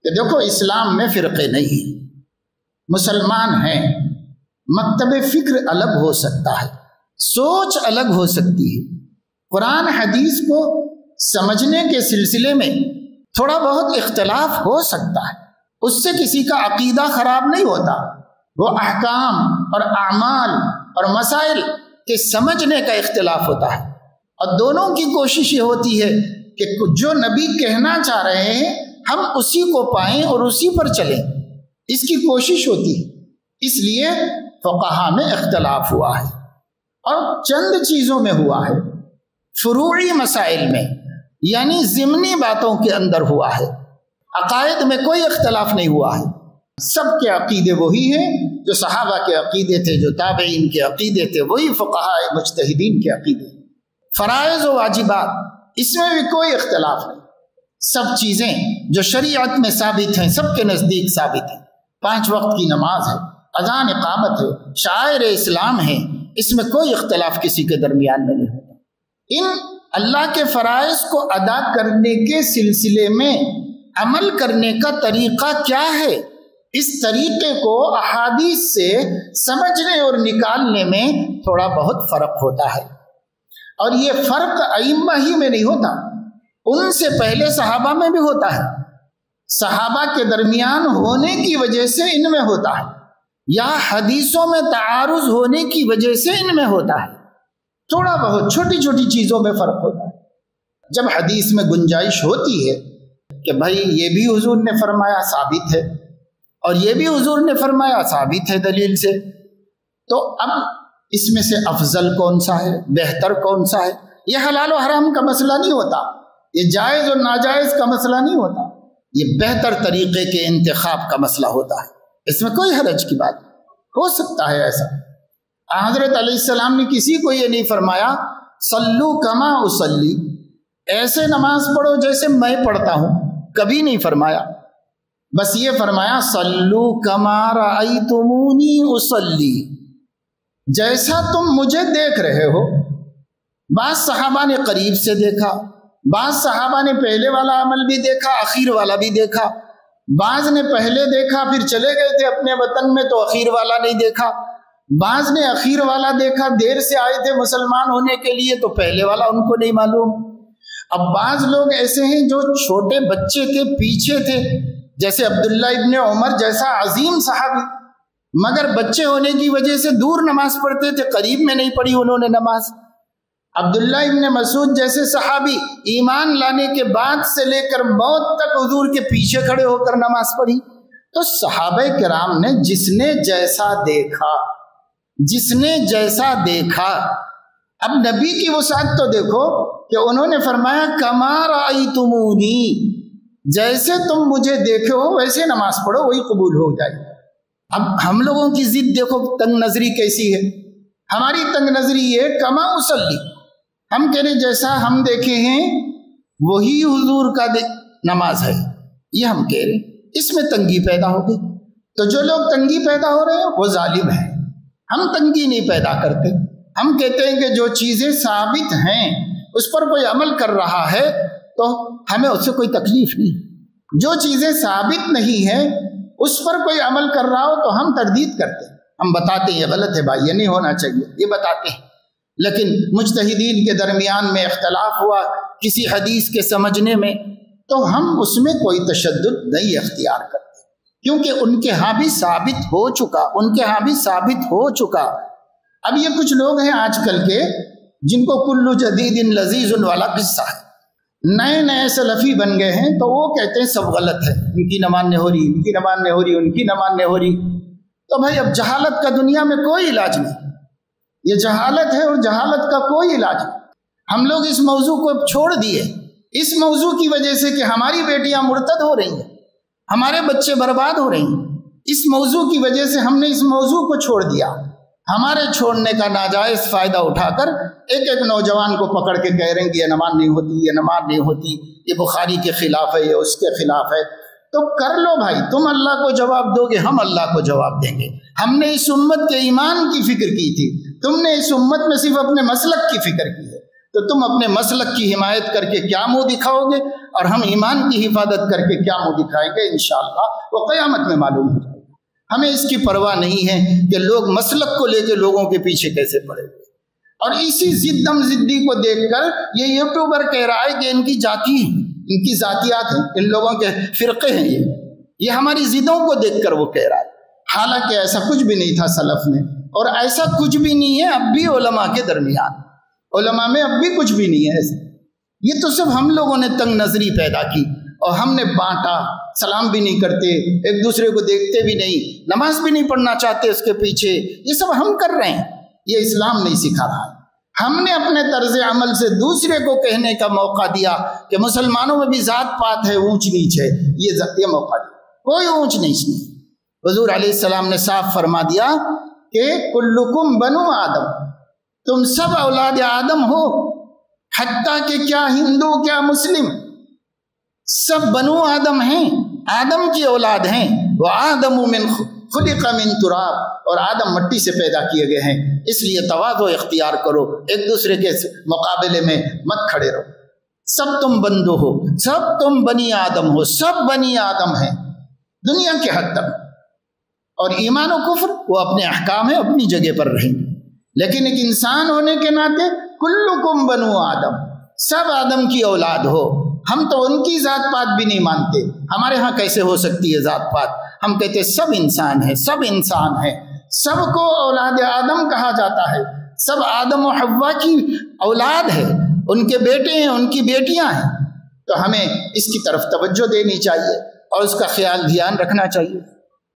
کہ دیکھو اسلام میں فرقے نہیں، مسلمان ہیں، مکتب فکر الگ ہو سکتا ہے، سوچ الگ ہو سکتی ہے، قرآن حدیث کو سمجھنے کے سلسلے میں تھوڑا بہت اختلاف ہو سکتا ہے، اس سے کسی کا عقیدہ خراب نہیں ہوتا، وہ احکام اور اعمال اور مسائل کے سمجھنے کا اختلاف ہوتا ہے، اور دونوں کی کوشش یہ ہوتی ہے کہ جو نبی کہنا چاہ رہے ہیں ہم اسی کو پائیں اور اسی پر چلیں، اس کی کوشش ہوتی ہے۔ اس لیے فقہا میں اختلاف ہوا ہے، اور چند چیزوں میں ہوا ہے، فروعی مسائل میں، یعنی ضمنی باتوں کے اندر ہوا ہے، عقائد میں کوئی اختلاف نہیں ہوا ہے، سب کے عقیدے وہی ہیں، جو صحابہ کے عقیدے تھے، جو تابعین کے عقیدے تھے، وہی فقہاء مجتہدین کے عقیدے۔ فرائض و واجبات، اس میں بھی کوئی اختلاف نہیں، سب چیزیں جو شریعت میں ثابت ہیں سب کے نزدیک ثابت ہیں، 5 وقت کی نماز ہے، اذان اقامت ہے، شعائر اسلام ہیں، اس میں کوئی اختلاف کسی کے درمیان میں نہیں ہوتا۔ ان اللہ کے فرائض کو ادا کرنے کے سلسلے میں عمل کرنے کا طریقہ کیا ہے، اس طریقے کو احادیث سے سمجھنے اور نکالنے میں تھوڑا بہت فرق ہوتا ہے، اور یہ فرق ائمہ ہی میں نہیں ہوتا، ان سے پہلے صحابہ میں بھی ہوتا ہے، صحابہ کے درمیان ہونے کی وجہ سے ان میں ہوتا ہے، یا حدیثوں میں تعارض ہونے کی وجہ سے ان میں ہوتا ہے، تھوڑا بہت چھوٹی چھوٹی چیزوں میں فرق ہوتا ہے۔ جب حدیث میں گنجائش ہوتی ہے کہ بھائی یہ بھی حضور نے فرمایا ثابت ہے، اور یہ بھی حضور نے فرمایا ثابت ہے دلیل سے، تو اب اس میں سے افضل کون سا ہے، بہتر کون سا ہے، یہ حلال و حرام کا مسئلہ نہیں ہوتا، یہ جائز اور ناجائز کا مسئلہ نہیں ہوتا، یہ بہتر طریقے کے انتخاب کا مسئلہ ہوتا ہے، اس میں کوئی حرج کی بات ہو سکتا ہے ایسا۔ حضرت علیہ السلام نے کسی کو یہ نہیں فرمایا صلو کما اصلی، ایسے نماز پڑھو جیسے میں پڑھتا ہوں، کبھی نہیں فرمایا، بس یہ فرمایا صلو کما رأیتمونی اصلی، جیسا تم مجھے دیکھ رہے ہو۔ بعض صحابہ نے قریب سے دیکھا، بعض صحابہ نے پہلے والا عمل بھی دیکھا، اخیر والا بھی دیکھا، بعض نے پہلے دیکھا پھر چلے گئے تھے اپنے وطن میں تو اخیر والا نہیں دیکھا، بعض نے اخیر والا دیکھا، دیر سے آئے تھے مسلمان ہونے کے لیے تو پہلے والا ان کو نہیں معلوم۔ اب بعض لوگ ایسے ہیں جو چھوٹے بچے تھے، پیچھے تھے، جیسے عبداللہ ابن عمر جیسا عظیم صحابی، مگر بچے ہونے کی وجہ سے دور نماز پڑھتے تھے، قریب میں نہیں پڑھی انہوں نے نماز۔ عبداللہ ابن مسعود جیسے صحابی ایمان لانے کے بعد سے لے کر موت تک حضور کے پیچھے کھڑے ہو کر نماز پڑھی۔ تو صحابہ کرام نے جس نے جیسا دیکھا، جس نے جیسا دیکھا، اب نبی کی وسعت تو دیکھو کہ انہوں نے فرمایا کما رأیتمونی، جیسے تم مجھے دیکھے ہو ویسے نماز پڑھو، وہی قبول ہو جائے۔ اب ہم لوگوں کی ضد دیکھو تنگ نظری کیسی ہے، ہماری تنگ نظری یہ کما اصلی، ہم کہہ رہے جیسا ہم دیکھے ہیں وہی حضور کا نماز ہے، یہ ہم کہہ رہے ہیں، اس میں تنگی پیدا ہو گئی۔ تو جو لوگ تنگی پیدا ہو رہے ہیں وہ ظالم ہیں، ہم تنگی نہیں پیدا کرتے، ہم کہتے ہیں کہ جو چیزیں ثابت ہیں اس پر کوئی عمل کر رہا ہے تو ہمیں اس سے کوئی تکلیف نہیں، جو چیزیں ثابت نہیں ہیں اس پر کوئی عمل کر رہا ہو تو ہم تردید کرتے ہیں، ہم بتاتے ہیں یہ غلط ہے بھائی، یہ نہیں ہونا چاہیے، یہ بتاتے ہیں۔ لیکن مجتہدین کے درمیان میں اختلاف ہوا کسی حدیث کے سمجھنے میں تو ہم اس میں کوئی تشدد نہیں اختیار کرتے، کیونکہ ان کے ہاں بھی ثابت ہو چکا، ان کے ہاں بھی ثابت ہو چکا۔ اب یہ کچھ لوگ ہیں آج کل کے جن کو کل جدید لذیذ والا قصہ ہے، نئے نئے سلفی بن گئے ہیں تو وہ کہتے ہیں سب غلط ہے، ان کی نماز نہیں ہو رہی، ان کی نماز نہیں ہو رہی، ان کی نماز نہیں ہو رہی۔ تو بھائی اب جہالت کا دنیا میں کوئی علاج نہیں، یہ جہالت ہے اور جہالت کا کوئی علاج نہیں۔ ہم لوگ اس موضوع کو چھوڑ دیے، اس موضوع کی وجہ سے کہ ہماری بیٹیاں مرتد ہو رہی ہیں، ہمارے بچے برباد ہو رہے ہیں، اس موضوع کی وجہ سے ہم نے اس موضوع کو چھوڑ دیا۔ ہمارے چھوڑنے کا ناجائز فائدہ اٹھا کر ایک ایک نوجوان کو پکڑ کے کہہ رہے ہیں کہ یہ نماز نہیں ہوتی، یہ نماز نہیں ہوتی، یہ بخاری کے خلاف ہے، یہ اس کے خلاف ہے۔ تو کر لو بھائی، تم اللہ کو جواب دو گے، ہم اللہ کو جواب دیں گے۔ ہم نے اس امت کے ایمان کی فکر کی تھی، تم نے اس امت میں صرف اپنے مسلک کی فکر کی ہے۔ تو تم اپنے مسلک کی حمایت کر کے کیا منہ دکھاؤ گے، اور ہم ایمان کی حفاظت کر کے کیا منہ دکھائیں گے؟ انشاءاللہ وہ قیامت میں معلوم ہو جائے گا۔ ہمیں اس کی پرواہ نہیں ہے کہ لوگ مسلک کو لے کے لوگوں کے پیچھے کیسے پڑے گے، اور اسی ضدم ضدی کو دیکھ کر یہ یوٹیوبر کہہ رہا ہے کہ ان کی ذاتی ہیں، ان کی ذاتیات ہیں، ان لوگوں کے فرقے ہیں، یہ ہماری ضدوں کو دیکھ کر وہ کہہ رہا ہے۔ حالانکہ ایسا کچھ بھی نہیں تھا سلف میں، اور ایسا کچھ بھی نہیں ہے اب بھی علماء کے درمیان، علماء میں اب بھی کچھ بھی نہیں ہے ایسا۔ یہ تو صرف ہم لوگوں نے تنگ نظری پیدا کی اور ہم نے بانٹا، سلام بھی نہیں کرتے، ایک دوسرے کو دیکھتے بھی نہیں، نماز بھی نہیں پڑھنا چاہتے اس کے پیچھے، یہ سب ہم کر رہے ہیں، یہ اسلام نہیں سکھا رہا ہے۔ ہم نے اپنے طرز عمل سے دوسرے کو کہنے کا موقع دیا کہ مسلمانوں میں بھی ذات پات ہے، اونچ نیچ ہے، یہ موقع دیا، کوئی اونچ نیچ نہیں۔ حضور علیہ السلام نے صاف فرما دیا کہ کلکم بنو آدم، تم سب اولاد آدم ہو، حتیٰ کہ کیا ہندو کیا مسلم، سب بنو آدم ہیں، آدم کی اولاد ہیں۔ وآدم من خلق من تراب، اور آدم مٹی سے پیدا کیے گئے ہیں، اس لیے تواضع اختیار کرو، ایک دوسرے کے مقابلے میں مت کھڑے رہو۔ سب تم بندو ہو، سب تم بنی آدم ہو، سب بنی آدم ہیں دنیا کے حد تک، اور ایمان و کفر وہ اپنے احکام ہیں، اپنی جگہ پر رہیں گے، لیکن ایک انسان ہونے کے ناطے کلکم بنو آدم، سب آدم کی اولاد ہو۔ ہم تو ان کی ذات پات بھی نہیں مانتے، ہمارے ہاں کیسے ہو سکتی ہے ذات پات؟ ہم کہتے ہیں سب انسان ہیں، سب انسان ہیں، سب کو اولاد آدم کہا جاتا ہے، سب آدم و حوا کی اولاد ہے، ان کے بیٹے ہیں، ان کی بیٹیاں ہیں، تو ہمیں اس کی طرف توجہ دینی چاہیے اور اس کا خیال دھیان رکھنا چاہیے۔